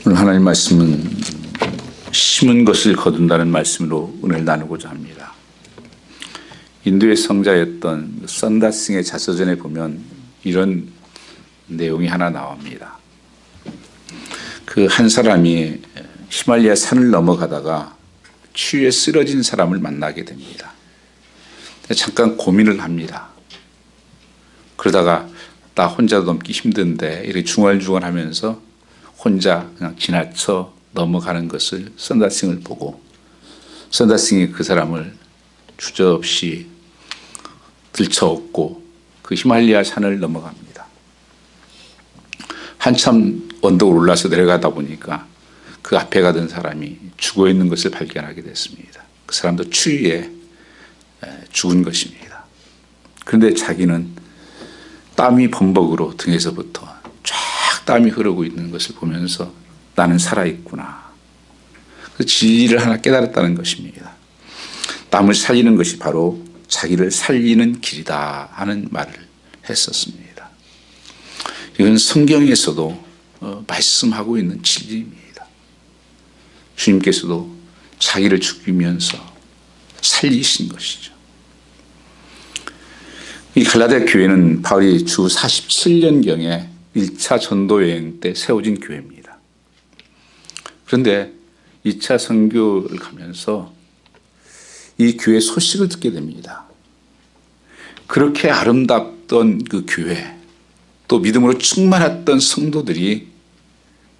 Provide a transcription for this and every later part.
오늘 하나님 말씀은 심은 것을 거둔다는 말씀으로 은혜를 나누고자 합니다. 인도의 성자였던 선다싱의 자서전에 보면 이런 내용이 하나 나옵니다. 그 한 사람이 히말라야 산을 넘어가다가 추위에 쓰러진 사람을 만나게 됩니다. 잠깐 고민을 합니다. 그러다가 나 혼자 넘기 힘든데 이렇게 중얼중얼하면서 혼자 그냥 지나쳐 넘어가는 것을 선다싱을 보고 선다싱이 그 사람을 주저없이 들쳐업고 그 히말라야 산을 넘어갑니다. 한참 언덕을 올라서 내려가다 보니까 그 앞에 가던 사람이 죽어 있는 것을 발견하게 됐습니다. 그 사람도 추위에 죽은 것입니다. 그런데 자기는 땀이 범벅으로 등에서부터 쫙 땀이 흐르고 있는 것을 보면서 나는 살아있구나. 그 진리를 하나 깨달았다는 것입니다. 땀을 살리는 것이 바로 자기를 살리는 길이다 하는 말을 했었습니다. 이건 성경에서도 말씀하고 있는 진리입니다. 주님께서도 자기를 죽이면서 살리신 것이죠. 이 갈라디아 교회는 바울이 주 47년경에 1차 전도여행 때 세워진 교회입니다. 그런데 2차 선교를 가면서 이 교회 소식을 듣게 됩니다. 그렇게 아름답던 그 교회, 또 믿음으로 충만했던 성도들이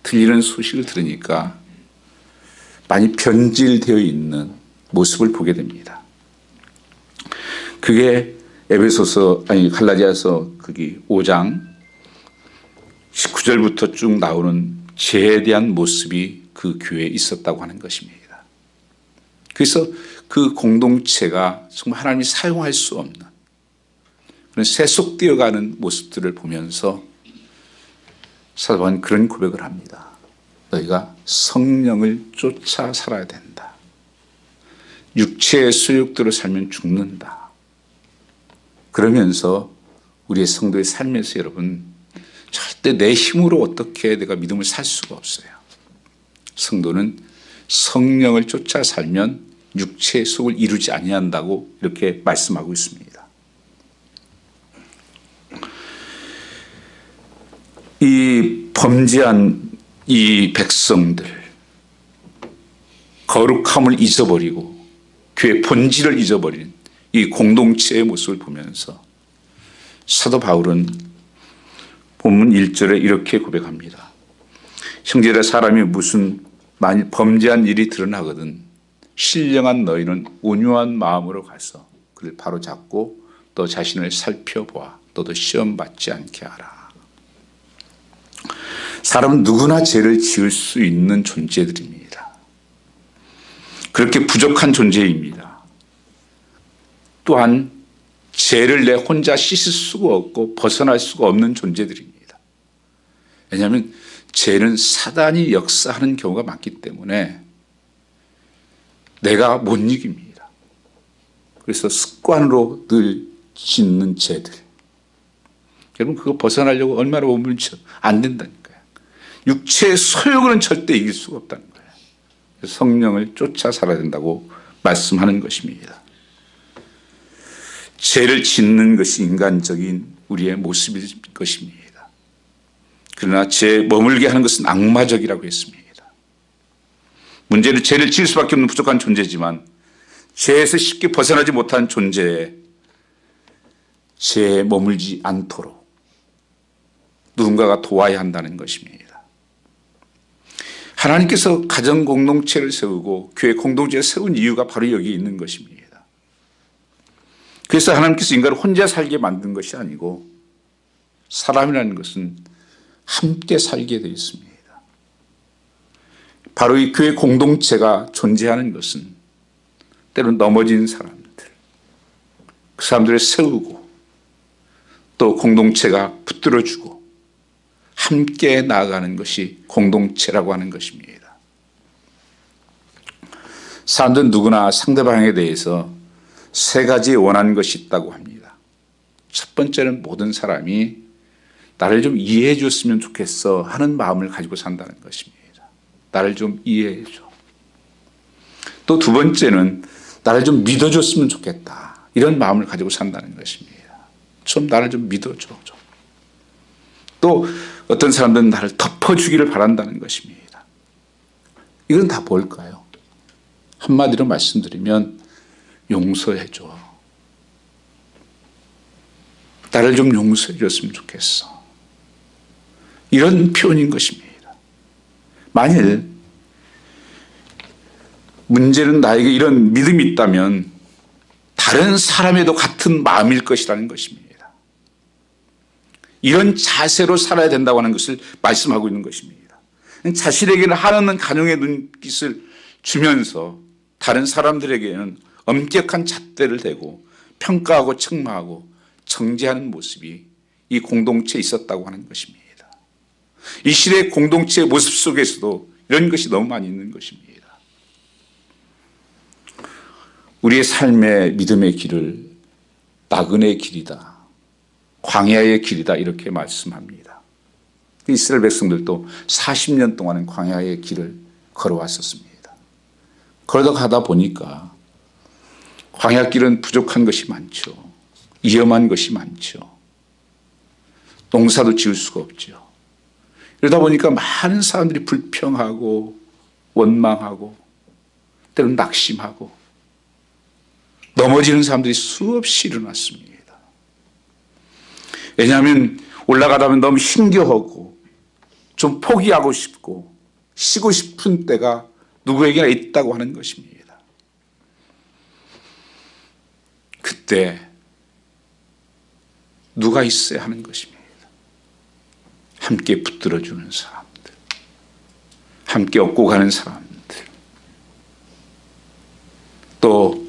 들리는 소식을 들으니까 많이 변질되어 있는 모습을 보게 됩니다. 그게 갈라디아서 거기 5장 19절부터 쭉 나오는 죄에 대한 모습이 그 교회에 있었다고 하는 것입니다. 그래서 그 공동체가 정말 하나님이 사용할 수 없는 그런 세속되어가는 모습들을 보면서 사도 바울은 그런 고백을 합니다. 너희가 성령을 쫓아 살아야 된다. 육체의 소욕대로 살면 죽는다. 그러면서 우리의 성도의 삶에서 여러분 절대 내 힘으로 어떻게 내가 믿음을 살 수가 없어요. 성도는 성령을 쫓아 살면 육체의 속을 이루지 아니한다고 이렇게 말씀하고 있습니다. 이 범죄한 이 백성들, 거룩함을 잊어버리고 교회의 본질을 잊어버린 이 공동체의 모습을 보면서 사도 바울은 본문 1절에 이렇게 고백합니다. 형제라 사람이 무슨 만일 범죄한 일이 드러나거든 신령한 너희는 온유한 마음으로 가서 그를 바로잡고 너 자신을 살펴보아 너도 시험 받지 않게 하라. 사람은 누구나 죄를 지을 수 있는 존재들입니다. 그렇게 부족한 존재입니다. 또한 죄를 내 혼자 씻을 수가 없고 벗어날 수가 없는 존재들입니다. 왜냐하면 죄는 사단이 역사하는 경우가 많기 때문에 내가 못 이깁니다. 그래서 습관으로 늘 짓는 죄들. 여러분 그거 벗어나려고 얼마나 몸부림쳐 안 된다니까요. 육체의 소욕은 절대 이길 수가 없다는 거예요. 성령을 쫓아 살아야 된다고 말씀하는 것입니다. 죄를 짓는 것이 인간적인 우리의 모습일 것입니다. 그러나 죄에 머물게 하는 것은 악마적이라고 했습니다. 문제는 죄를 지을 수밖에 없는 부족한 존재지만 죄에서 쉽게 벗어나지 못한 존재에 죄에 머물지 않도록 누군가가 도와야 한다는 것입니다. 하나님께서 가정 공동체를 세우고 교회 공동체를 세운 이유가 바로 여기 있는 것입니다. 그래서 하나님께서 인간을 혼자 살게 만든 것이 아니고 사람이라는 것은 함께 살게 되어 있습니다. 바로 이 교회 공동체가 존재하는 것은 때론 넘어진 사람들, 그 사람들을 세우고 또 공동체가 붙들어주고 함께 나아가는 것이 공동체라고 하는 것입니다. 사람들은 누구나 상대방에 대해서 세 가지 원하는 것이 있다고 합니다. 첫 번째는 모든 사람이 나를 좀 이해해 줬으면 좋겠어 하는 마음을 가지고 산다는 것입니다. 나를 좀 이해해줘. 또 두 번째는 나를 좀 믿어줬으면 좋겠다. 이런 마음을 가지고 산다는 것입니다. 좀 나를 좀 믿어줘. 또 어떤 사람들은 나를 덮어주기를 바란다는 것입니다. 이건 다 뭘까요? 한마디로 말씀드리면 용서해줘. 나를 좀 용서해 줬으면 좋겠어. 이런 표현인 것입니다. 만일 문제는 나에게 이런 믿음이 있다면 다른 사람에도 같은 마음일 것이라는 것입니다. 이런 자세로 살아야 된다고 하는 것을 말씀하고 있는 것입니다. 자신에게는 한없는 간용의 눈빛을 주면서 다른 사람들에게는 엄격한 잣대를 대고 평가하고 책망하고 정죄하는 모습이 이 공동체에 있었다고 하는 것입니다. 이 시대의 공동체의 모습 속에서도 이런 것이 너무 많이 있는 것입니다. 우리의 삶의 믿음의 길을 나그네의 길이다, 광야의 길이다 이렇게 말씀합니다. 이스라엘 백성들도 40년 동안은 광야의 길을 걸어왔었습니다. 그러다 가다 보니까 광야길은 부족한 것이 많죠. 위험한 것이 많죠. 농사도 지을 수가 없죠. 그러다 보니까 많은 사람들이 불평하고 원망하고 때로는 낙심하고 넘어지는 사람들이 수없이 일어났습니다. 왜냐하면 올라가다 보면 너무 힘겨하고 좀 포기하고 싶고 쉬고 싶은 때가 누구에게나 있다고 하는 것입니다. 그때 누가 있어야 하는 것입니다. 함께 붙들어주는 사람들, 함께 업고 가는 사람들, 또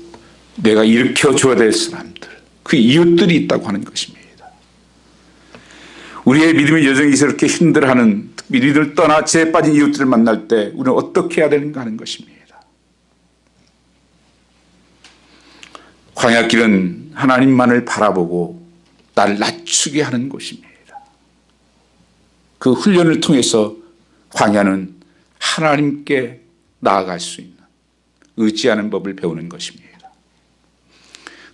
내가 일으켜줘야 될 사람들, 그 이웃들이 있다고 하는 것입니다. 우리의 믿음의 여정이 이렇게 힘들어하는 믿음을 떠나 죄에 빠진 이웃들을 만날 때 우리는 어떻게 해야 되는가 하는 것입니다. 광야길은 하나님만을 바라보고 나를 낮추게 하는 곳입니다. 그 훈련을 통해서 광야는 하나님께 나아갈 수 있는 의지하는 법을 배우는 것입니다.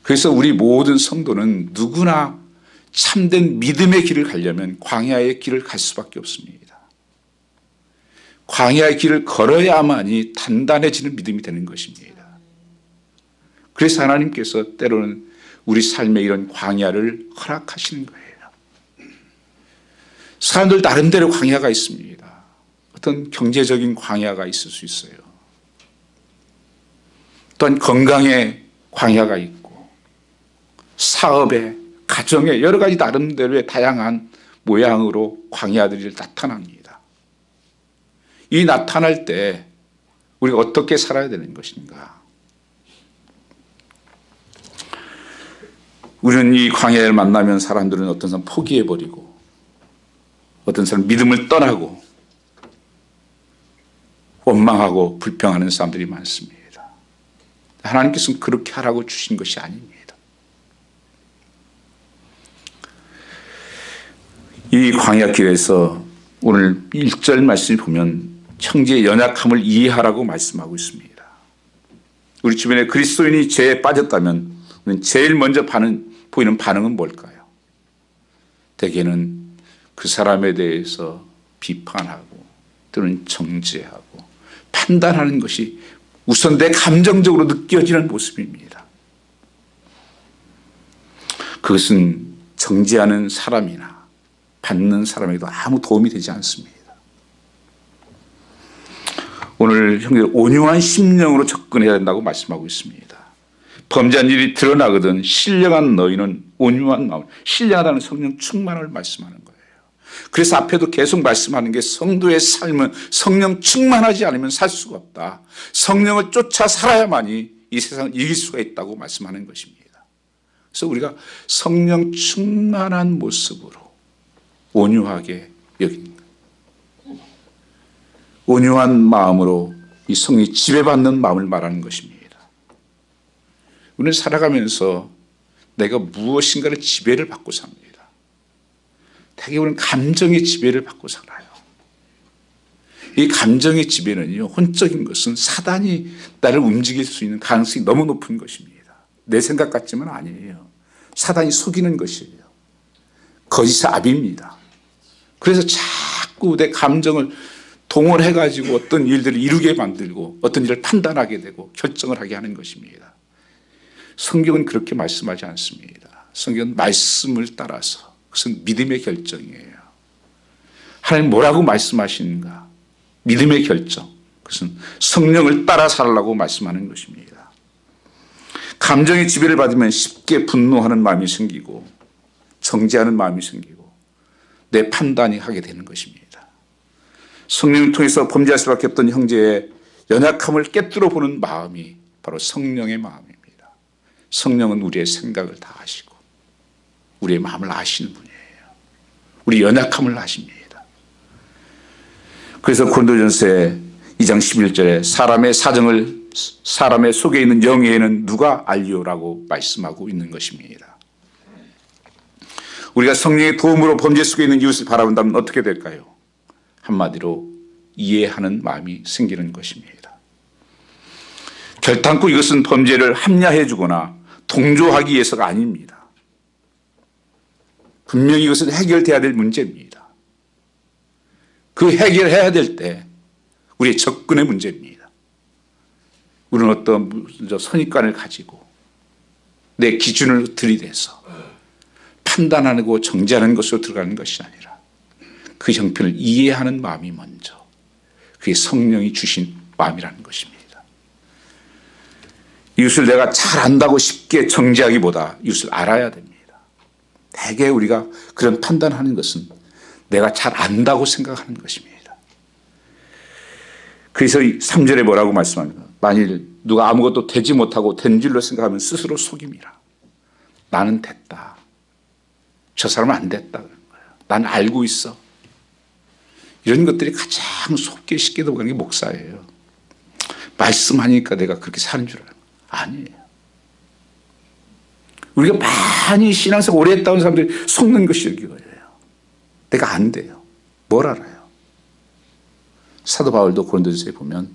그래서 우리 모든 성도는 누구나 참된 믿음의 길을 가려면 광야의 길을 갈 수밖에 없습니다. 광야의 길을 걸어야만이 단단해지는 믿음이 되는 것입니다. 그래서 하나님께서 때로는 우리 삶에 이런 광야를 허락하시는 거예요. 사람들 나름대로 광야가 있습니다. 어떤 경제적인 광야가 있을 수 있어요. 또한 건강의 광야가 있고 사업에 가정에 여러 가지 나름대로의 다양한 모양으로 광야들이 나타납니다. 이 나타날 때 우리가 어떻게 살아야 되는 것인가? 우리는 이 광야를 만나면 사람들은 어떤 사람 포기해버리고 어떤 사람 믿음을 떠나고 원망하고 불평하는 사람들이 많습니다. 하나님께서는 그렇게 하라고 주신 것이 아닙니다. 이 광야길에서 오늘 1절 말씀을 보면 형제의 연약함을 이해하라고 말씀하고 있습니다. 우리 주변에 그리스도인이 죄에 빠졌다면 우리는 제일 먼저 보이는 반응은 뭘까요? 대개는 그 사람에 대해서 비판하고 또는 정죄하고 판단하는 것이 우선 내 감정적으로 느껴지는 모습입니다. 그것은 정죄하는 사람이나 받는 사람에게도 아무 도움이 되지 않습니다. 오늘 형제들 온유한 심령으로 접근해야 된다고 말씀하고 있습니다. 범죄한 일이 드러나거든 신령한 너희는 온유한 마음, 신령하다는 성령 충만을 말씀하는 거예요. 그래서 앞에도 계속 말씀하는 게 성도의 삶은 성령 충만하지 않으면 살 수가 없다. 성령을 쫓아 살아야만이 이 세상을 이길 수가 있다고 말씀하는 것입니다. 그래서 우리가 성령 충만한 모습으로 온유하게 여기는 거예요. 온유한 마음으로 이 성령이 지배받는 마음을 말하는 것입니다. 우리는 살아가면서 내가 무엇인가를 지배를 받고 삽니다. 대개 우리는 감정의 지배를 받고 살아요. 이 감정의 지배는요, 혼적인 것은 사단이 나를 움직일 수 있는 가능성이 너무 높은 것입니다. 내 생각 같지만 아니에요. 사단이 속이는 것이에요. 거짓의 압입니다. 그래서 자꾸 내 감정을 동원해가지고 어떤 일들을 이루게 만들고 어떤 일을 판단하게 되고 결정을 하게 하는 것입니다. 성경은 그렇게 말씀하지 않습니다. 성경은 말씀을 따라서 그것은 믿음의 결정이에요. 하나님 뭐라고 말씀하시는가? 믿음의 결정. 그것은 성령을 따라 살라고 말씀하는 것입니다. 감정의 지배를 받으면 쉽게 분노하는 마음이 생기고 정죄하는 마음이 생기고 내 판단이 하게 되는 것입니다. 성령을 통해서 범죄할 수밖에 없던 형제의 연약함을 깨뜨려 보는 마음이 바로 성령의 마음입니다. 성령은 우리의 생각을 다 아시고 우리의 마음을 아시는 분이에요. 우리 연약함을 아십니다. 그래서 고린도전서 2장 11절에 사람의 사정을 사람의 속에 있는 영예에는 누가 알리오라고 말씀하고 있는 것입니다. 우리가 성령의 도움으로 범죄 속에 있는 이웃을 바라본다면 어떻게 될까요? 한마디로 이해하는 마음이 생기는 것입니다. 결단코 이것은 범죄를 합리화해 주거나 동조하기 위해서가 아닙니다. 분명히 이것은 해결돼야 될 문제입니다. 그 해결해야 될 때 우리의 접근의 문제입니다. 우리는 어떤 선입관을 가지고 내 기준을 들이대서 판단하고 정죄하는 것으로 들어가는 것이 아니라 그 형편을 이해하는 마음이 먼저, 그게 성령이 주신 마음이라는 것입니다. 이웃을 내가 잘 안다고 쉽게 정죄하기보다 이웃을 알아야 됩니다. 대개 우리가 그런 판단하는 것은 내가 잘 안다고 생각하는 것입니다. 그래서 3절에 뭐라고 말씀합니까? 만일 누가 아무것도 되지 못하고 된 줄로 생각하면 스스로 속임이라. 나는 됐다. 저 사람은 안 됐다. 그런 거예요. 난 알고 있어. 이런 것들이 가장 속기 쉽게 들어가는 게 목사예요. 말씀하니까 내가 그렇게 사는 줄 알아요. 아니에요. 우리가 많이 신앙생활 오래 했다는 사람들이 속는 것이 이거예요. 내가 안 돼요. 뭘 알아요? 사도 바울도 고린도전서에 보면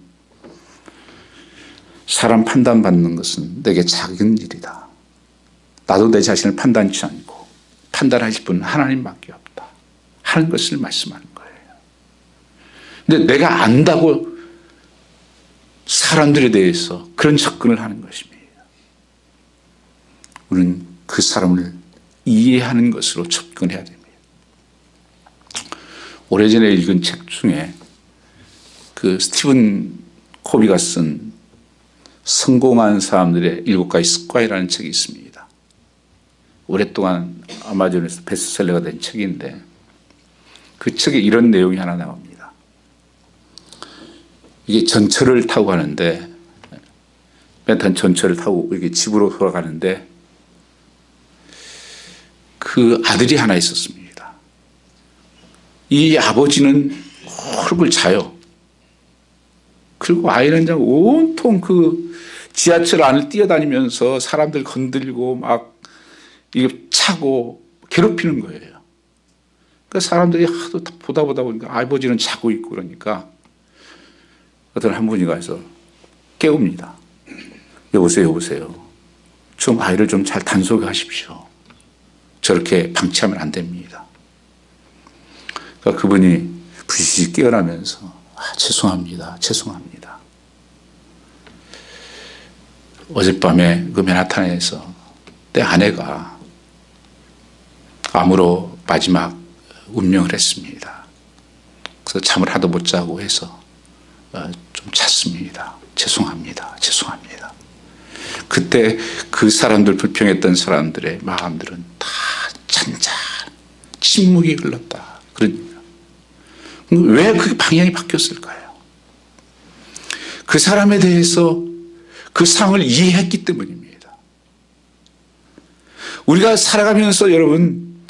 사람 판단받는 것은 내게 작은 일이다. 나도 내 자신을 판단치 않고 판단하실 분은 하나님밖에 없다 하는 것을 말씀하는 거예요. 근데 내가 안다고 사람들에 대해서 그런 접근을 하는 것입니다. 우리는 그 사람을 이해하는 것으로 접근해야 됩니다. 오래전에 읽은 책 중에 그 스티븐 코비가 쓴 성공한 사람들의 7가지 습관이라는 책이 있습니다. 오랫동안 아마존에서 베스트셀러가 된 책인데 그 책에 이런 내용이 하나 나옵니다. 이게 전철을 타고 가는데 맨하탄 전철을 타고 이렇게 집으로 돌아가는데 그 아들이 하나 있었습니다. 이 아버지는 홀을 자요. 그리고 아이는 그냥 온통 그 지하철 안을 뛰어다니면서 사람들 건들고 막 이게 차고 괴롭히는 거예요. 그러니까 사람들이 하도 보다 보니까 아버지는 자고 있고 그러니까 어떤 한 분이 가서 깨웁니다. 여보세요. 좀 아이를 좀 잘 단속하십시오. 저렇게 방치하면 안 됩니다. 그러니까 그분이 부시시 깨어나면서 죄송합니다. 어젯밤에 그 맨하탄에서 내 아내가 암으로 마지막 운명을 했습니다. 그래서 잠을 하도 못 자고 해서 좀 잤습니다. 죄송합니다. 그때 그 사람들, 불평했던 사람들의 마음들은 다 잔잔 침묵이 흘렀다. 그러니까 왜 그 방향이 바뀌었을까요? 그 사람에 대해서 그 상황을 이해했기 때문입니다. 우리가 살아가면서 여러분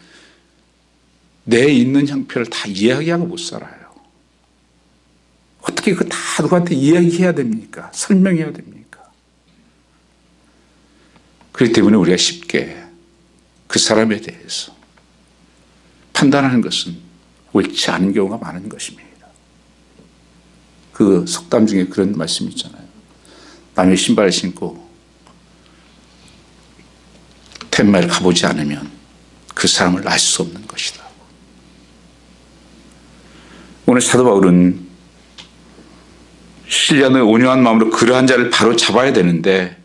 내 있는 형편을 다 이야기하고 못 살아요. 어떻게 그 다 누구한테 이야기해야 됩니까? 설명해야 됩니까? 그렇기 때문에 우리가 쉽게 그 사람에 대해서 판단하는 것은 옳지 않은 경우가 많은 것입니다. 그 속담 중에 그런 말씀이 있잖아요. 남의 신발을 신고 텐마를 가보지 않으면 그 사람을 알 수 없는 것이다. 오늘 사도 바울은 신령한 온유한 마음으로 그러한 자를 바로 잡아야 되는데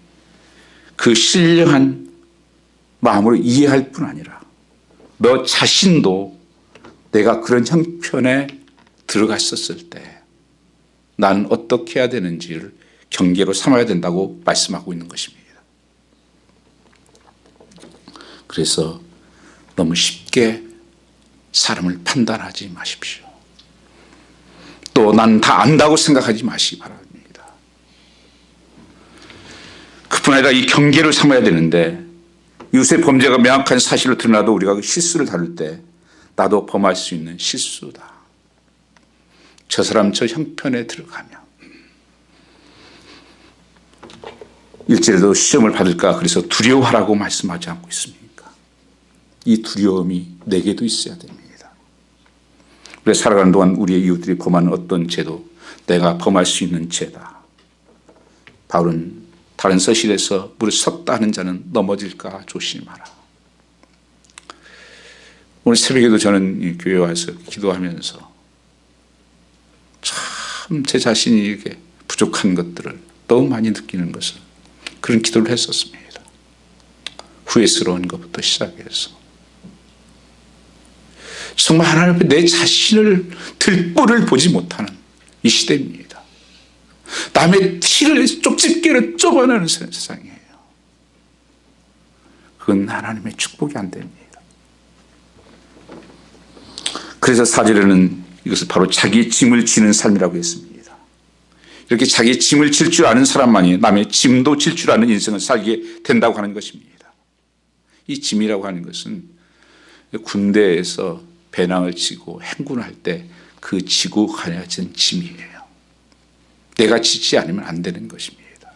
그 신령한 마음으로 이해할 뿐 아니라 너 자신도 내가 그런 형편에 들어갔었을 때 나는 어떻게 해야 되는지를 경계로 삼아야 된다고 말씀하고 있는 것입니다. 그래서 너무 쉽게 사람을 판단하지 마십시오. 또 난 다 안다고 생각하지 마시기 바랍니다. 그뿐 아니라 이 경계를 삼아야 되는데 이웃의 범죄가 명확한 사실로 드러나도 우리가 그 실수를 다룰 때 나도 범할 수 있는 실수다. 저 사람 저 형편에 들어가면 일제라도 시험을 받을까 그래서 두려워하라고 말씀하지 않고 있습니까? 이 두려움이 내게도 있어야 됩니다. 우리 살아가는 동안 우리의 이웃들이 범하는 어떤 죄도 내가 범할 수 있는 죄다. 바울은 다른 서실에서 무릇 섰다 하는 자는 넘어질까 조심하라. 오늘 새벽에도 저는 이 교회에 와서 기도하면서 참 제 자신이 이렇게 부족한 것들을 너무 많이 느끼는 것을 그런 기도를 했었습니다. 후회스러운 것부터 시작해서 정말 하나님 앞에 내 자신을 들보를 보지 못하는 이 시대입니다. 남의 티를 쪽집게로 좁아내는 세상이에요. 그건 하나님의 축복이 안 됩니다. 그래서 4절에는 이것을 바로 자기 짐을 지는 삶이라고 했습니다. 이렇게 자기 짐을 질 줄 아는 사람만이 남의 짐도 질 줄 아는 인생을 살게 된다고 하는 것입니다. 이 짐이라고 하는 것은 군대에서 배낭을 지고 행군할 때 그 지고 가야진 짐이에요. 내가 지지 않으면 안 되는 것입니다.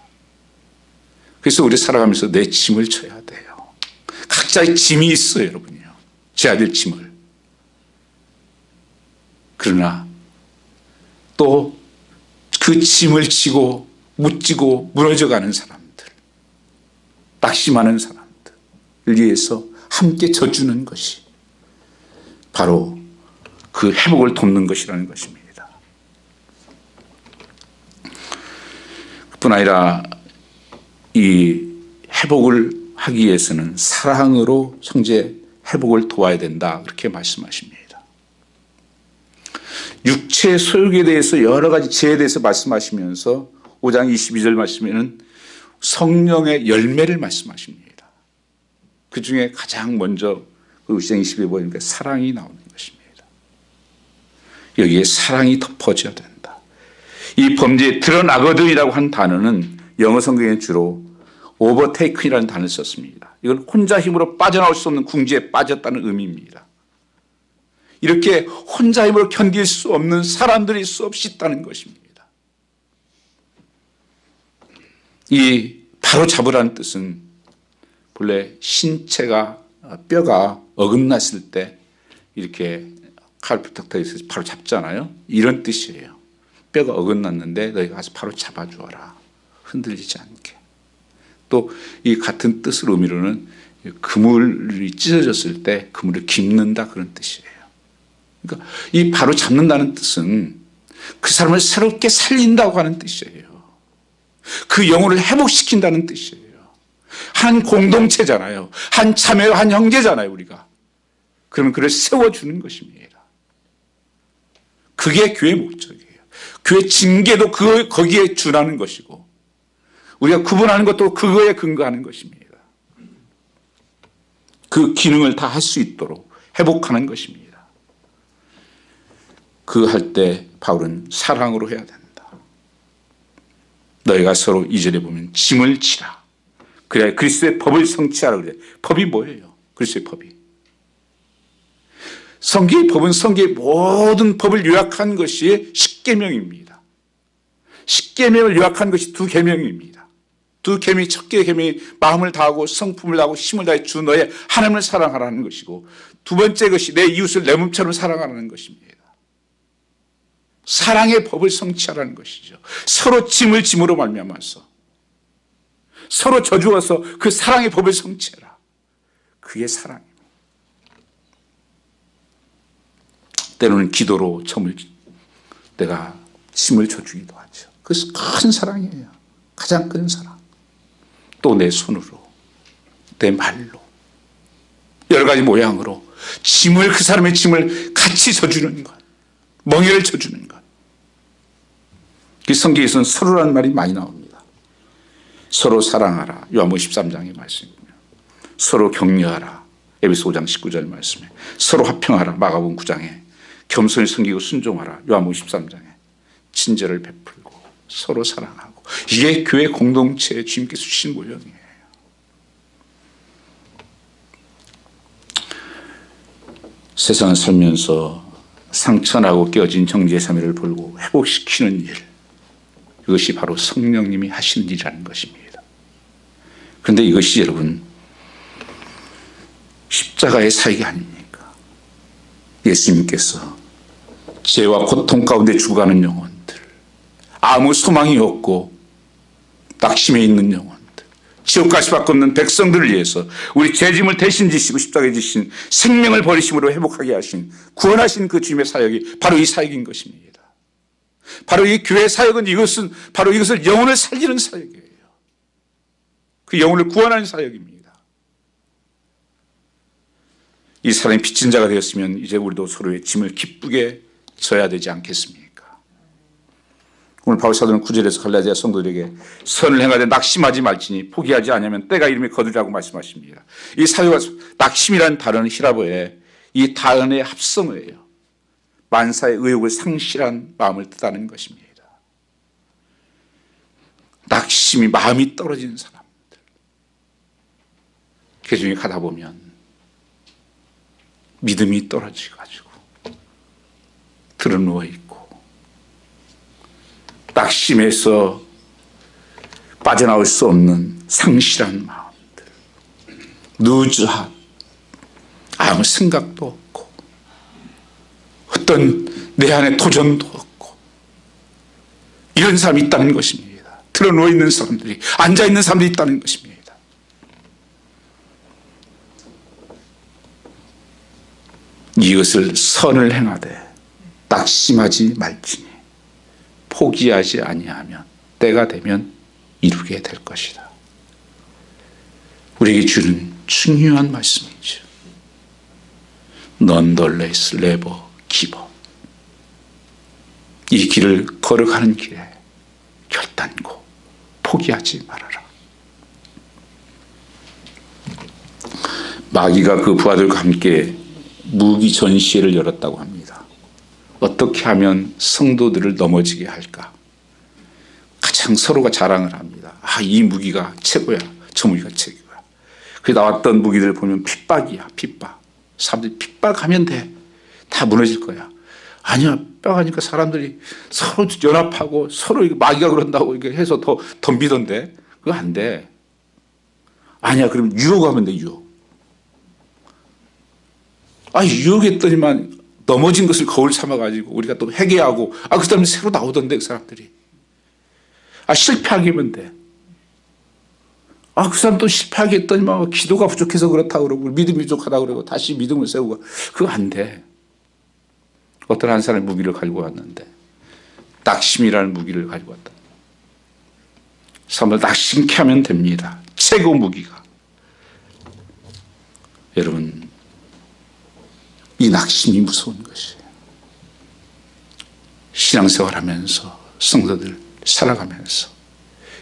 그래서 우리 살아가면서 내 짐을 져야 돼요. 각자의 짐이 있어요, 여러분요. 져야 될 짐을. 그러나 또 그 짐을 지고 묻지고 무너져가는 사람들, 낙심하는 사람들을 위해서 함께 져주는 것이 바로 그 회복을 돕는 것이라는 것입니다. 그뿐 아니라 이 회복을 하기 위해서는 사랑으로 형제 회복을 도와야 된다, 그렇게 말씀하십니다. 육체의 소욕에 대해서 여러 가지 죄에 대해서 말씀하시면서 5장 22절 말씀에는 성령의 열매를 말씀하십니다. 그 중에 가장 먼저 5장 22절에 보니까 사랑이 나오는 것입니다. 여기에 사랑이 덮어져야 된다. 이 범죄에 드러나거든이라고 한 단어는 영어 성경에 주로 overtaken이라는 단어를 썼습니다. 이건 혼자 힘으로 빠져나올 수 없는 궁지에 빠졌다는 의미입니다. 이렇게 혼자 힘으로 견딜 수 없는 사람들이 수없이 있다는 것입니다. 이 바로 잡으라는 뜻은 본래 신체가 뼈가 어긋났을 때 이렇게 칼 부탁해서 바로 잡잖아요. 이런 뜻이에요. 뼈가 어긋났는데 너희가 가서 바로 잡아주어라. 흔들리지 않게. 또 이 같은 뜻을 의미로는 그물이 찢어졌을 때 그물을 깁는다, 그런 뜻이에요. 그러니까 이 바로 잡는다는 뜻은 그 사람을 새롭게 살린다고 하는 뜻이에요. 그 영혼을 회복시킨다는 뜻이에요. 한 공동체잖아요. 한 자매와 한 형제잖아요, 우리가. 그러면 그를 세워주는 것입니다. 그게 교회의 목적이에요. 교회 징계도 거기에 준하는 것이고 우리가 구분하는 것도 그거에 근거하는 것입니다. 그 기능을 다 할 수 있도록 회복하는 것입니다. 그 할 때 바울은 사랑으로 해야 된다. 너희가 서로 2절에 보면 짐을 지라. 그래야 그리스도의 법을 성취하라 그래. 법이 뭐예요? 그리스도의 법이. 성경의 법은 성경의 모든 법을 요약한 것이 십계명입니다. 십계명을 요약한 것이 두 계명입니다. 두 계명이, 첫 계명이 마음을 다하고 성품을 다하고 힘을 다해 주 너의 하나님을 사랑하라는 것이고, 두 번째 것이 내 이웃을 내 몸처럼 사랑하라는 것입니다. 사랑의 법을 성취하라는 것이죠. 서로 짐을 짐으로 말미암아서 서로 져주어서 그 사랑의 법을 성취해라. 그게 사랑입니다. 때로는 기도로 내가 짐을 져주기도 하죠. 그것이 큰 사랑이에요. 가장 큰 사랑. 또 내 손으로, 내 말로, 여러 가지 모양으로 그 사람의 짐을 같이 져주는 것, 멍에를 져주는 것. 그 성경에서는 서로라는 말이 많이 나옵니다. 서로 사랑하라. 요한복음 13장의 말씀입니다. 서로 격려하라. 에베소 5장 19절 말씀에 서로 화평하라. 마가복음 9장에 겸손히 섬기고 순종하라. 요한복음 13장에 친절을 베풀고 서로 사랑하고. 이게 교회 공동체에 주님께서 주신 모형이에요. 세상을 살면서 상처나고 깨어진 정죄의 사매를 벌고 회복시키는 일, 이것이 바로 성령님이 하시는 일이라는 것입니다. 그런데 이것이 여러분 십자가의 사역이 아닙니까? 예수님께서 죄와 고통 가운데 죽어가는 영혼들, 아무 소망이 없고 낙심해 있는 영혼들, 지옥 갈 수밖에 없는 백성들을 위해서 우리 죄짐을 대신 지시고 십자가에 지신 생명을 버리심으로 회복하게 하신, 구원하신 그 주님의 사역이 바로 이 사역인 것입니다. 바로 이 교회의 사역은 바로 이것을 영혼을 살리는 사역이에요. 그 영혼을 구원하는 사역입니다. 이 사람이 빚진 자가 되었으면 이제 우리도 서로의 짐을 기쁘게 져야 되지 않겠습니까? 오늘 바울 사도는 9절에서 갈라디아 성도들에게 선을 행하되 낙심하지 말지니 포기하지 않으면 때가 이름에 거두리라고 말씀하십니다. 이 사유가 낙심이라는 단어는 히라보의 이 단어의 합성어예요. 만사의 의욕을 상실한 마음을 뜻하는 것입니다. 낙심이 마음이 떨어지는 사람들. 그 중에 가다 보면 믿음이 떨어지가지고 드러누워 있고 낙심에서 빠져나올 수 없는 상실한 마음들, 누즈한 아무 생각도 없고 어떤 내 안에 도전도 없고 이런 사람이 있다는 것입니다. 드러누워 있는 사람들이, 앉아있는 사람들이 있다는 것입니다. 이것을 선을 행하되 낙심하지 말지니 포기하지 아니하면 때가 되면 이루게 될 것이다. 우리에게 주는 중요한 말씀이죠. Nonetheless, never give up. 이 길을 걸어가는 길에 결단코 포기하지 말아라. 마귀가 그 부하들과 함께 무기 전시회를 열었다고 합니다. 어떻게 하면 성도들을 넘어지게 할까? 가장 서로가 자랑을 합니다. 이 무기가 최고야. 저 무기가 최고야. 그 나왔던 무기들을 보면 핍박이야. 핍박. 사람들이 핍박하면 돼. 다 무너질 거야. 아니야. 핍박하니까 사람들이 서로 연합하고 서로 마귀가 그런다고 이렇게 해서 더 덤비던데. 그거 안 돼. 아니야. 그럼 유혹하면 돼. 유혹. 유혹했더니만 넘어진 것을 거울 삼아가지고 우리가 또 회개하고 그 사람이 새로 나오던데 그 사람들이 실패하게 하면 돼. 그 사람 또 실패하게 했더니만 기도가 부족해서 그렇다고 그러고 믿음이 부족하다고 그러고 다시 믿음을 세우고 그거 안 돼. 어떤 한 사람이 무기를 가지고 왔는데 낙심이라는 무기를 가지고 왔다. 사람을 낙심케 하면 됩니다. 최고 무기가. 여러분 이 낙심이 무서운 것이에요. 신앙생활 하면서 성도들 살아가면서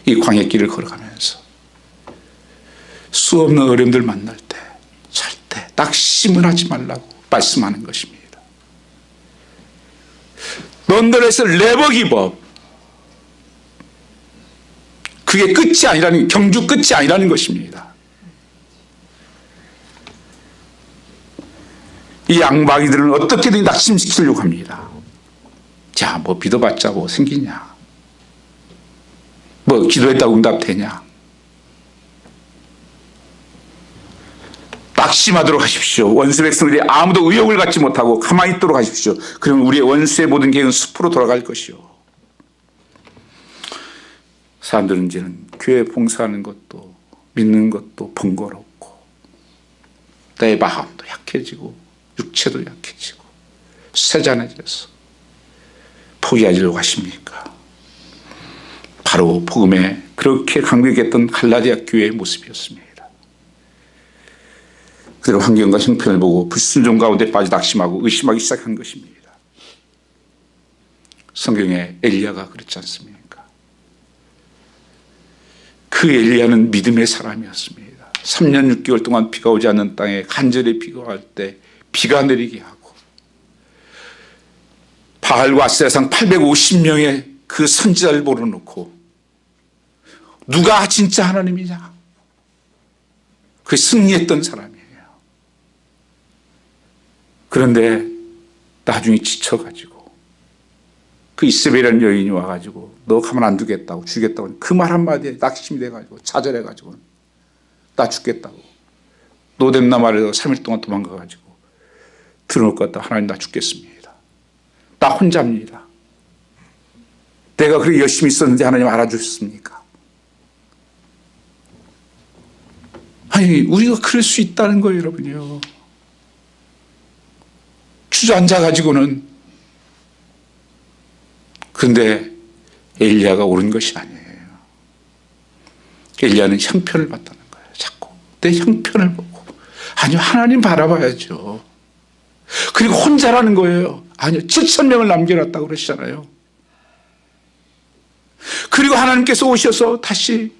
이 광야길을 걸어가면서 수없는 어려움들 만날 때 절대 낙심을 하지 말라고 말씀하는 것입니다. Nonetheless, never give up. 그게 끝이 아니라는, 경주 끝이 아니라는 것입니다. 이 양마귀들은 어떻게든 낙심시키려고 합니다. 자, 믿어봤자 생기냐? 기도했다고 응답되냐? 낙심하도록 하십시오. 원수 백성들이 아무도 의욕을 갖지 못하고 가만히 있도록 하십시오. 그러면 우리의 원수의 모든 계획은 숲으로 돌아갈 것이요. 사람들은 이제는 교회 봉사하는 것도 믿는 것도 번거롭고 내 마음도 약해지고 육체도 약해지고 세잔해져서 포기하려고 하십니까? 바로 복음에 그렇게 강력했던 갈라디아 교회의 모습이었습니다. 그대로 환경과 형편을 보고 불순종 가운데 빠져 낙심하고 의심하기 시작한 것입니다. 성경에 엘리야가 그렇지 않습니까? 그 엘리야는 믿음의 사람이었습니다. 3년 6개월 동안 비가 오지 않는 땅에 간절히 비가 올 때 비가 내리게 하고 바알과 아세라상 850명의 그 선지자를 몰아놓고 누가 진짜 하나님이냐? 그 승리했던 사람이에요. 그런데 나중에 지쳐가지고 그 이세벨이라는 여인이 와가지고 너 가만 안 두겠다고 죽겠다고 그 말 한마디에 낙심이 돼가지고 좌절해가지고 나 죽겠다고 노뎀나 말해서 3일 동안 도망가가지고 들어올 것 같다. 하나님 나 죽겠습니다. 나 혼자입니다. 내가 그렇게 열심히 있었는데 하나님 알아주셨습니까? 아니 우리가 그럴 수 있다는 거예요 여러분요. 주저앉아가지고는. 그런데 엘리야가 옳은 것이 아니에요. 엘리야는 형편을 봤다는 거예요. 자꾸 내 형편을 보고. 아니요 하나님 바라봐야죠. 그리고 혼자라는 거예요. 아니요 7,000명을 남겨놨다고 그러시잖아요. 그리고 하나님께서 오셔서 다시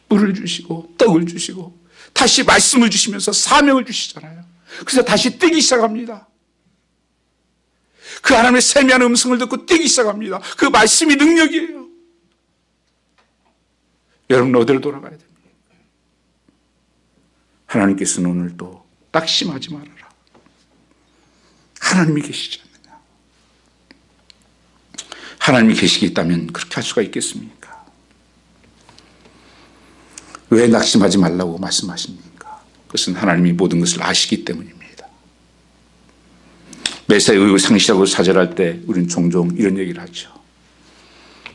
물을 주시고 떡을 주시고 다시 말씀을 주시면서 사명을 주시잖아요. 그래서 다시 뛰기 시작합니다. 그 하나님의 세미한 음성을 듣고 뛰기 시작합니다. 그 말씀이 능력이에요. 여러분 어디로 돌아가야 됩니까? 하나님께서는 오늘도 낙심하지 말아라. 하나님이 계시지 않느냐. 하나님이 계시기 있다면 그렇게 할 수가 있겠습니까? 왜 낙심하지 말라고 말씀하십니까? 그것은 하나님이 모든 것을 아시기 때문입니다. 메시아의 의욕을 상실하고 좌절할 때 우리는 종종 이런 얘기를 하죠.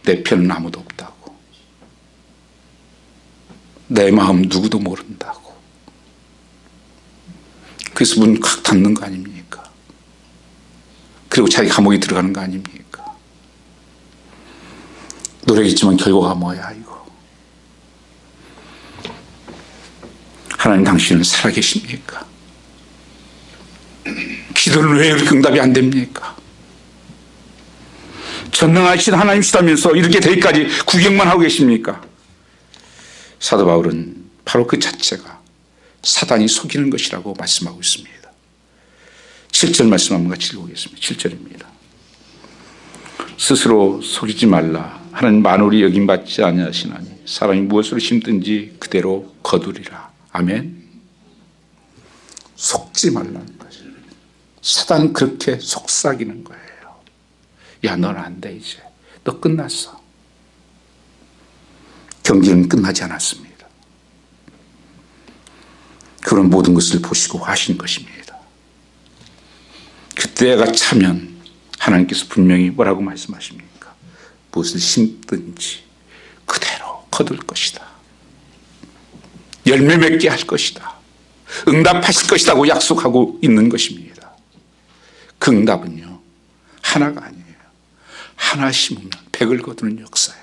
내 편은 아무도 없다고. 내 마음 누구도 모른다고. 그래서 문 칵 닫는 거 아닙니까? 그리고 자기 감옥에 들어가는 거 아닙니까? 노력했지만 결과가 뭐야 이거. 하나님 당신은 살아계십니까? 기도는 왜 이렇게 응답이 안 됩니까? 전능하신 하나님이시다면서 이렇게 되기까지 구경만 하고 계십니까? 사도 바울은 바로 그 자체가 사단이 속이는 것이라고 말씀하고 있습니다. 7절 말씀 한번 같이 읽어보겠습니다. 7절입니다. 스스로 속이지 말라. 하나님 만물이 여김받지 아니하시나니 사람이 무엇으로 심든지 그대로 거두리라. 아멘. 속지 말라는 거죠. 사단은 그렇게 속삭이는 거예요. 야 너는 안 돼 이제. 너 끝났어. 경기는 끝나지 않았습니다. 그런 모든 것을 보시고 하신 것입니다. 그때가 차면 하나님께서 분명히 뭐라고 말씀하십니까? 무엇을 심든지 그대로 거둘 것이다. 열매 맺게 할 것이다. 응답하실 것이라고 약속하고 있는 것입니다. 그 응답은요 하나가 아니에요. 하나 심으면 100을 거두는 역사예요.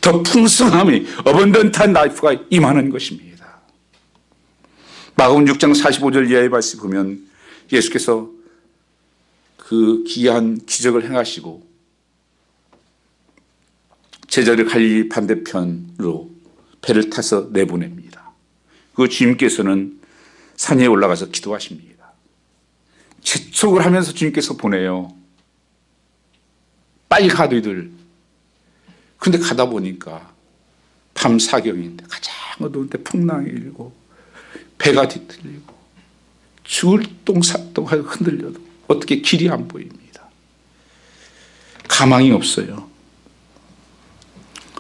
더 풍성함이 어번던트한 라이프가 임하는 것입니다. 마가복음 6장 45절 이하의 말씀 보면 예수께서 그 기이한 기적을 행하시고 제자를 갈릴리 반대편으로 배를 타서 내보냅니다. 그 주님께서는 산에 올라가서 기도하십니다. 재촉을 하면서 주님께서 보내요. 빨리 가도이들. 그런데 가다 보니까 밤 사경인데 가장 어두운데 풍랑이 일고 배가 뒤틀리고 죽을 똥사똥 흔들려도 어떻게 길이 안 보입니다. 가망이 없어요.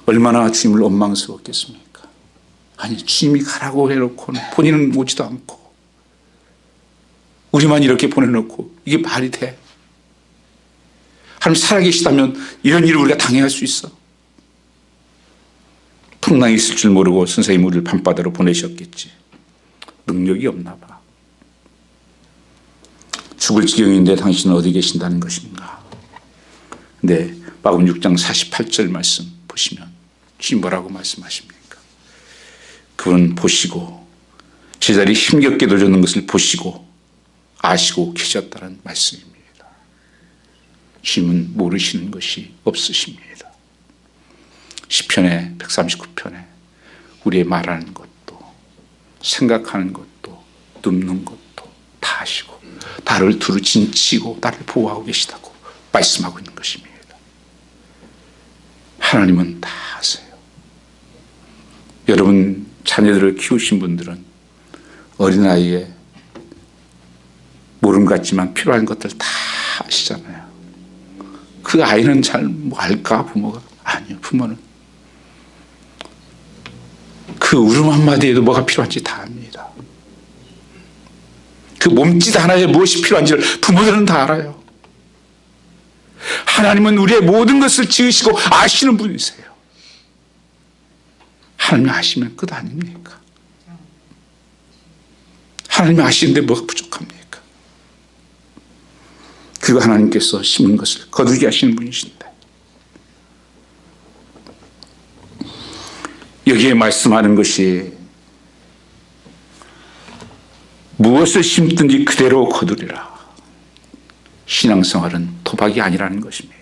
얼마나 주님을 원망스럽겠습니까? 아니, 주님이 가라고 해놓고는 본인은 오지도 않고 우리만 이렇게 보내놓고 이게 말이 돼? 하나님 살아계시다면 이런 일을 우리가 당해할 수 있어? 풍랑이 있을 줄 모르고 선생님 우리를 밤바다로 보내셨겠지. 능력이 없나 봐. 죽을 지경인데 당신은 어디 계신다는 것인가? 근데 마가복음 6장 48절 말씀 보시면 주님 뭐라고 말씀하십니까? 그분은 보시고 제자리 힘겹게 도전하는 것을 보시고 아시고 계셨다는 말씀입니다. 주님은 모르시는 것이 없으십니다. 시편의 139편에 우리의 말하는 것도 생각하는 것도 눕는 것도 다 아시고 나를 두루 진치고 나를 보호하고 계시다고 말씀하고 있는 것입니다. 하나님은 다 아세요. 여러분 자녀들을 키우신 분들은 어린아이에 모름 같지만 필요한 것들 다 아시잖아요. 그 아이는 잘 뭐 알까 부모가? 아니요. 부모는 그 울음 한마디에도 뭐가 필요한지 다 압니다. 그 몸짓 하나에 무엇이 필요한지를 부모들은 다 알아요. 하나님은 우리의 모든 것을 지으시고 아시는 분이세요. 하나님이 아시면 끝 아닙니까? 하나님이 아시는데 뭐가 부족합니까? 그리고 하나님께서 심은 것을 거두게 하시는 분이신데 여기에 말씀하는 것이 무엇을 심든지 그대로 거두리라. 신앙생활은 도박이 아니라는 것입니다.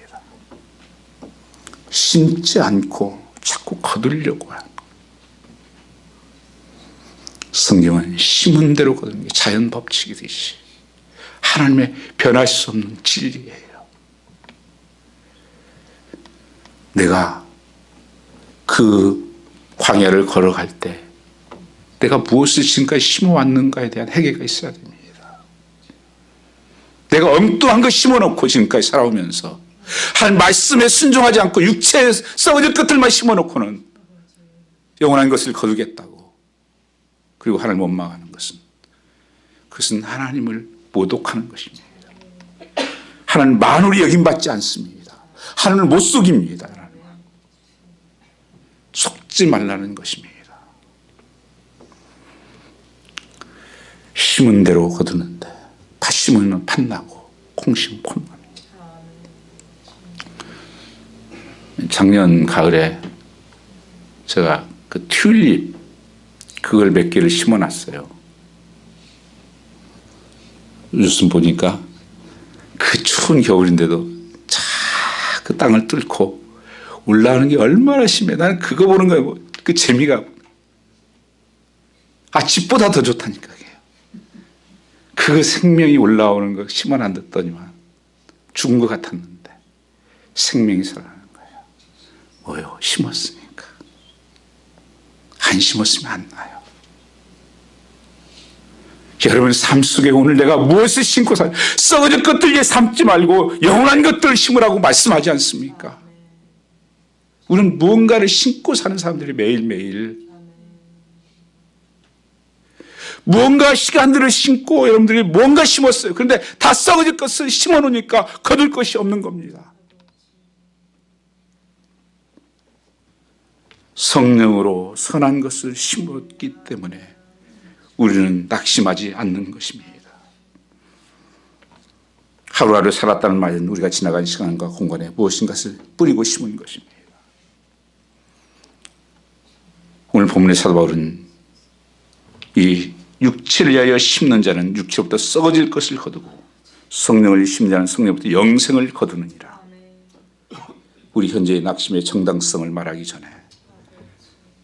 심지 않고 자꾸 거두려고 하는 것. 성경은 심은 대로 거두는 게 자연 법칙이듯이 하나님의 변할 수 없는 진리예요. 내가 그 광야를 걸어갈 때 내가 무엇을 지금까지 심어왔는가에 대한 회개가 있어야 됩니다. 내가 엉뚱한 거 심어놓고 지금까지 살아오면서 하나님 말씀에 순종하지 않고 육체의 썩어질 것들만 심어놓고는 영원한 것을 거두겠다고 그리고 하나님 원망하는 것은 그것은 하나님을 모독하는 것입니다. 하나님 만물이 여김받지 않습니다. 하나님을 못 속입니다. 속지 말라는 것입니다. 심은 대로 거두는데 팥 심으면 팥 나고 콩 심으면 콩 납니다. 작년 가을에 제가 그 튤립 그걸 몇 개를 심어놨어요. 요즘 보니까 그 추운 겨울인데도 그 땅을 뚫고 올라오는 게 얼마나 심해. 나는 그거 보는 거예요. 그 재미가. 집보다 더 좋다니까. 그 생명이 올라오는 거 심어놨더니만 죽은 것 같았는데 생명이 살아나는 거예요. 뭐요? 심었으니까. 안 심었으면 안 나요. 여러분 삶 속에 오늘 내가 무엇을 심고 썩어질 것들 위해 삼지 말고 영원한 것들을 심으라고 말씀하지 않습니까? 우리는 무언가를 심고 사는 사람들이 매일매일 무언가 시간들을 심고 여러분들이 무언가 심었어요. 그런데 다 썩어질 것을 심어놓으니까 거둘 것이 없는 겁니다. 성령으로 선한 것을 심었기 때문에 우리는 낙심하지 않는 것입니다. 하루하루 살았다는 말은 우리가 지나간 시간과 공간에 무엇인가를 뿌리고 심은 것입니다. 오늘 본문의 사도 바울은 이 육체를 위하여 심는 자는 육체로부터 썩어질 것을 거두고 성령을 심는 자는 성령부터 영생을 거두느니라. 우리 현재의 낙심의 정당성을 말하기 전에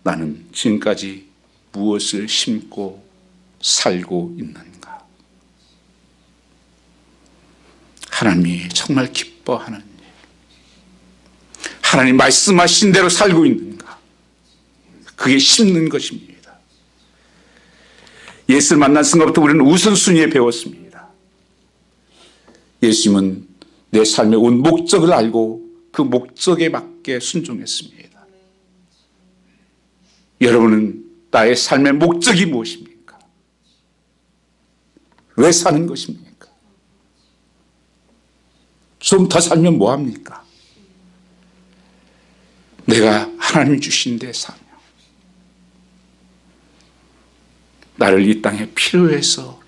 나는 지금까지 무엇을 심고 살고 있는가? 하나님이 정말 기뻐하는 일, 하나님 말씀하신 대로 살고 있는가? 그게 심는 것입니다. 예수를 만난 순간부터 우리는 우선순위에 배웠습니다. 예수님은 내 삶의 온 목적을 알고 그 목적에 맞게 순종했습니다. 여러분은 나의 삶의 목적이 무엇입니까? 왜 사는 것입니까? 좀 더 살면 뭐합니까? 내가 하나님이 주신 데 사며 나를 이 땅에 필요해서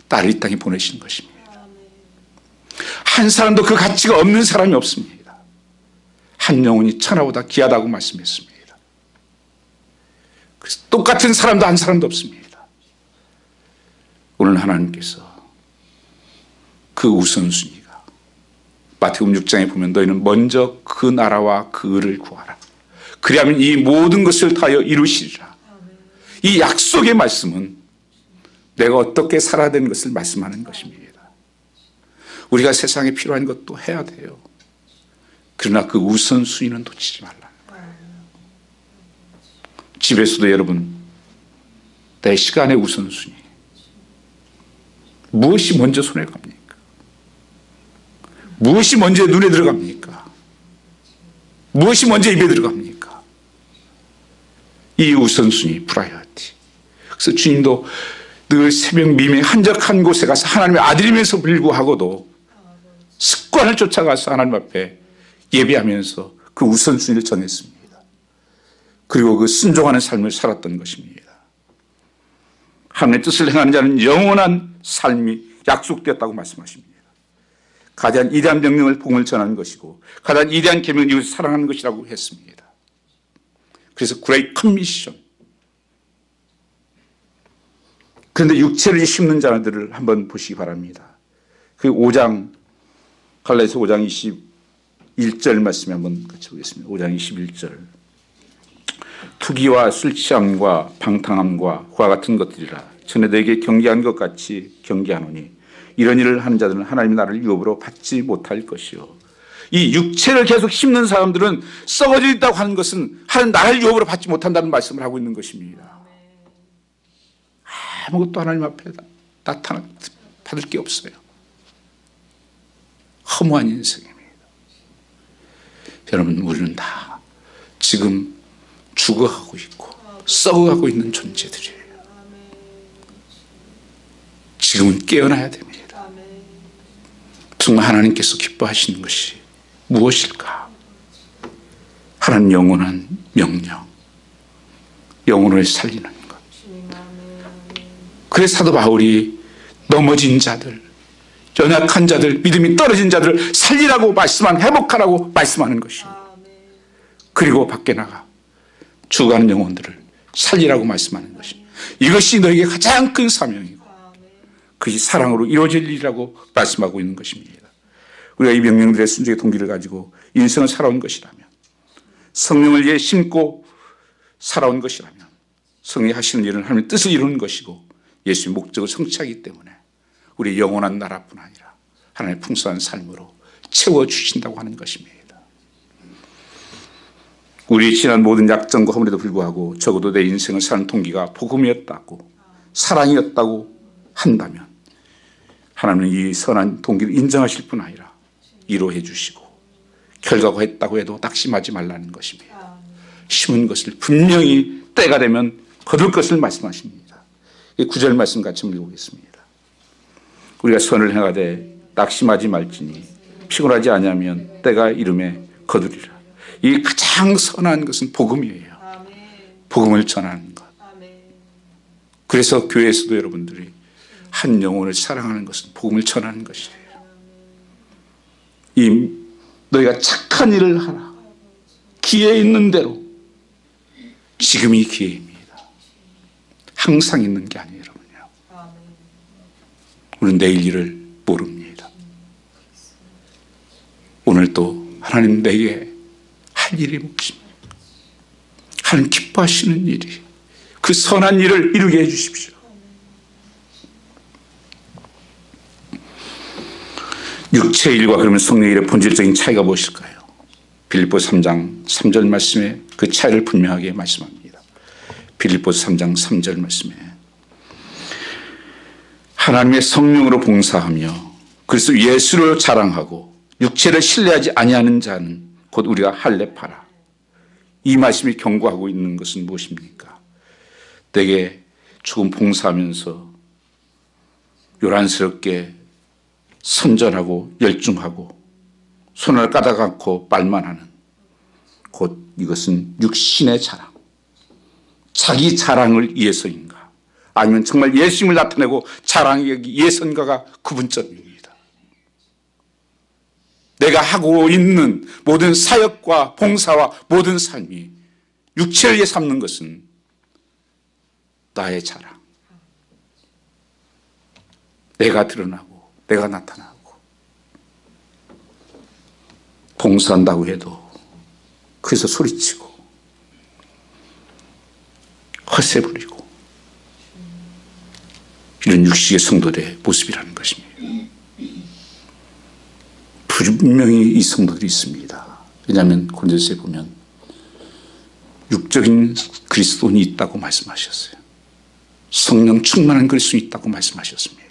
나를 이 땅에 보내신 것입니다. 한 사람도 그 가치가 없는 사람이 없습니다. 한 영혼이 천하보다 귀하다고 말씀했습니다. 그래서 똑같은 사람도 한 사람도 없습니다. 오늘 하나님께서 그 우선순위가 마태복음 6장에 보면 너희는 먼저 그 나라와 그 의를 구하라. 그리하면 이 모든 것을 다하여 이루시리라. 이 약속의 말씀은 내가 어떻게 살아야 되는 것을 말씀하는 것입니다. 우리가 세상에 필요한 것도 해야 돼요. 그러나 그 우선순위는 놓치지 말라. 집에서도 여러분 내 시간의 우선순위 무엇이 먼저 손에 갑니까? 무엇이 먼저 눈에 들어갑니까? 무엇이 먼저 입에 들어갑니까? 이 우선순위 프라이어티. 그래서 주님도 늘 새벽 미명에 한적한 곳에 가서 하나님의 아들이면서 불구하고도 습관을 쫓아가서 하나님 앞에 예배하면서 그 우선순위를 정했습니다. 그리고 그 순종하는 삶을 살았던 것입니다. 하나님의 뜻을 행하는 자는 영원한 삶이 약속되었다고 말씀하십니다. 가장 위대한 명령을 복음을 전하는 것이고 가장 위대한 계명은 이웃을 사랑하는 것이라고 했습니다. 그래서 Great Commission. 그런데 육체를 심는 자들을 한번 보시기 바랍니다. 그 5장 갈라디아서 5장 21절 말씀에 한번 같이 보겠습니다. 5장 21절. 투기와 술 취함과 방탕함과 그와 같은 것들이라 전에들에게 경계한 것 같이 경계하노니 이런 일을 하는 자들은 하나님의 나라를 유업으로 받지 못할 것이요. 이 육체를 계속 심는 사람들은 썩어져 있다고 하는 것은 하나님 나라를 유업으로 받지 못한다는 말씀을 하고 있는 것입니다. 아무것도 하나님 앞에 나타나 받을 게 없어요. 허무한 인생입니다. 여러분 우리는 다 지금 죽어가고 있고 썩어가고 있는 존재들이에요. 지금은 깨어나야 됩니다. 정말 하나님께서 기뻐하시는 것이 무엇일까? 하나님 영원한 명령, 영혼을 살리는 것. 그래서 사도 바울이 넘어진 자들, 연약한 자들, 믿음이 떨어진 자들을 살리라고 말씀한, 회복하라고 말씀하는 것입니다. 그리고 밖에 나가 죽어가는 영혼들을 살리라고 말씀하는 것입니다. 이것이 너에게 가장 큰 사명이고 그것이 사랑으로 이루어질 일이라고 말씀하고 있는 것입니다. 우리가 이 명령들의 순종의 동기를 가지고 인생을 살아온 것이라면, 성령을 위해 심고 살아온 것이라면 성령이 하시는 일은 하나님의 뜻을 이루는 것이고 예수의 목적을 성취하기 때문에 우리의 영원한 나라뿐 아니라 하나님의 풍성한 삶으로 채워주신다고 하는 것입니다. 우리 지난 모든 약점과 허물에도 불구하고 적어도 내 인생을 사는 동기가 복음이었다고, 사랑이었다고 한다면 하나님은 이 선한 동기를 인정하실 뿐 아니라 이루어해 주시고 결과가 했다고 해도 낙심하지 말라는 것입니다. 심은 것을 분명히 때가 되면 거둘 것을 말씀하십니다. 9절 말씀 같이 읽어보겠습니다. 우리가 선을 행하되 낙심하지 말지니 피곤하지 아니하면 때가 이름에 거두리라. 이 가장 선한 것은 복음이에요. 복음을 전하는 것. 그래서 교회에서도 여러분들이 한 영혼을 사랑하는 것은 복음을 전하는 것이에요. 이 너희가 착한 일을 하라. 기회 있는 대로. 지금이 기회입니다. 항상 있는 게 아니에요, 여러분요. 우리는 내일 일을 모릅니다. 오늘 또 하나님 내게 할 일이 무엇입니까? 하나님 기뻐하시는 일이, 그 선한 일을 이루게 해 주십시오. 육체의 일과 그러면 성령의 일의 본질적인 차이가 무엇일까요? 빌립보서 3장 3절 말씀에 그 차이를 분명하게 말씀합니다. 빌립보서 3장 3절 말씀에 하나님의 성령으로 봉사하며 그리스도 예수를 자랑하고 육체를 신뢰하지 아니하는 자는 곧 우리가 할례파라. 이 말씀이 경고하고 있는 것은 무엇입니까? 내게 조금 봉사하면서 요란스럽게 선전하고 열중하고 손을 까닥 않고 말만 하는, 곧 이것은 육신의 자랑, 자기 자랑을 위해서인가, 아니면 정말 예수님을 나타내고 자랑하기 위해서인가가 구분점입니다. 내가 하고 있는 모든 사역과 봉사와 모든 삶이 육체를 위해 삼는 것은 나의 자랑, 내가 드러나고 내가 나타나고, 봉사한다고 해도 그래서 소리치고 허세 부리고 이런 육식의 성도들의 모습이라는 것입니다. 분명히 이 성도들이 있습니다. 왜냐하면 고린도서에 보면 육적인 그리스도인이 있다고 말씀하셨어요. 성령 충만한 그리스도인이 있다고 말씀하셨습니다.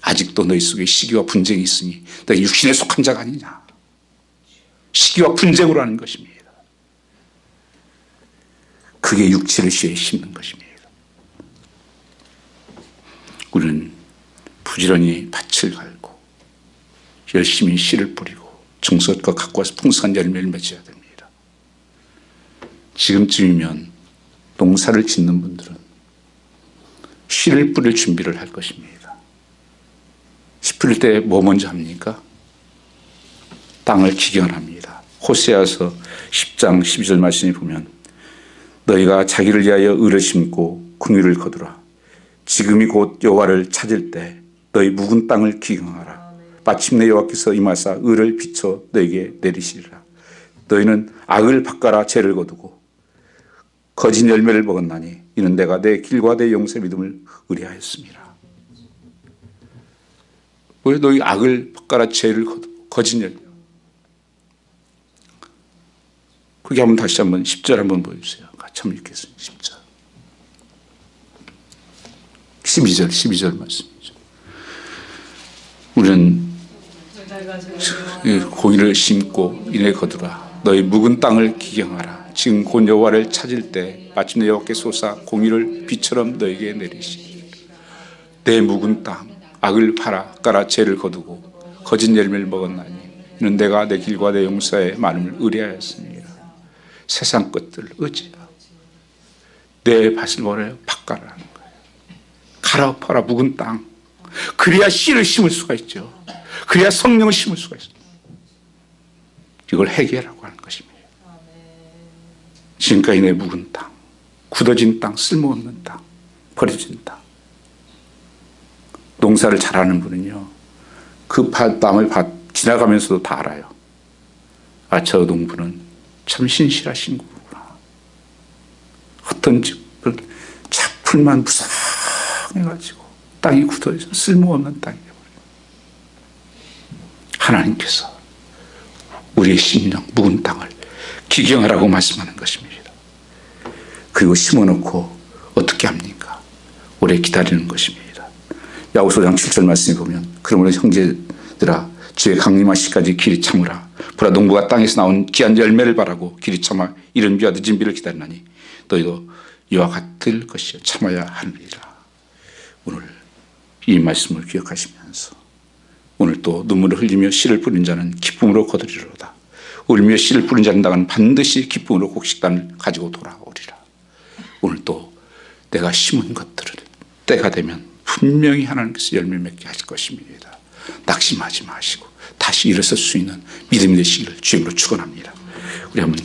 아직도 너희 속에 시기와 분쟁이 있으니 너희 육신에 속한 자가 아니냐. 시기와 분쟁으로 하는 것입니다. 그게 육체를 시에 심는 것입니다. 우리는 부지런히 밭을 갈고 열심히 씨를 뿌리고 정성껏 갖고 와서 풍성한 열매를 맺어야 됩니다. 지금쯤이면 농사를 짓는 분들은 씨를 뿌릴 준비를 할 것입니다. 씨 뿌릴 때 뭐 먼저 합니까? 땅을 기경합니다. 호세아서 10장 12절 말씀에 보면 너희가 자기를 위하여 의를 심고 궁유를 거두라. 지금이 곧 여호와를 찾을 때 너희 묵은 땅을 기경하라. 마침내 여호와께서 임하사 의를 비춰 너희에게 내리시리라. 너희는 악을 바꿔라 죄를 거두고 거짓 열매를 먹었나니 이는 내가 내 길과 내 용서의 믿음을 의뢰하였습니다. 왜 너희 악을 바꿔라 죄를 거두고 거짓 열매? 그게 한번 다시 한번 10절 한번 보여주세요. 같이 한번 읽겠습니다. 10절. 12절 말씀이죠. 우리는 고기를 심고 이내 거두라. 너희 묵은 땅을 기경하라. 지금 곧 여호와를 찾을 때 마침내 여호와께서 오사 공의를 비처럼 너에게 내리시리라. 내 묵은 땅 악을 팔아 까라 죄를 거두고 거짓 열매를 먹었나니 이는 내가 내 길과 내 용사의 많음을 의뢰하였습니다. 세상 것들 의지하고 내 밭을 뭐래요? 바꿔라는 거예요. 갈아 팔아 묵은 땅. 그래야 씨를 심을 수가 있죠. 그래야 성령을 심을 수가 있어요. 이걸 회개라고 하는 것입니다. 지금까지 내 묵은 땅, 굳어진 땅, 쓸모없는 땅, 버려진 땅. 농사를 잘하는 분은요, 그 땅을 지나가면서도 다 알아요. 아, 저 농부는 참 신실하신 분구나. 어떤 집은 작풀만 무성해가지고 땅이 굳어져 쓸모없는 땅이 되어버려요. 하나님께서 우리의 심령, 묵은 땅을 기경하라고 말씀하는 것입니다. 그리고 심어놓고 어떻게 합니까? 오래 기다리는 것입니다. 야고보서 5장 7절 말씀에 보면 그러므로 형제들아 주의 강림하시기까지 길이 참으라. 보라 농부가 땅에서 나온 귀한 열매를 바라고 길이 참아 이른 비와 늦은 비를 기다리나니 너희도 이와 같을 것이요 참아야 하느니라. 오늘 이 말씀을 기억하시면서 오늘 또 눈물을 흘리며 씨를 뿌린 자는 기쁨으로 거두리로다. 울며 씨를 뿌린 자는 당은 반드시 기쁨으로 곡식단을 가지고 돌아오리라. 오늘 또 내가 심은 것들을 때가 되면 분명히 하나님께서 열매 맺게 하실 것입니다. 낙심하지 마시고 다시 일어설 수 있는 믿음이 되시기를 주님으로 축원합니다. 우리 한번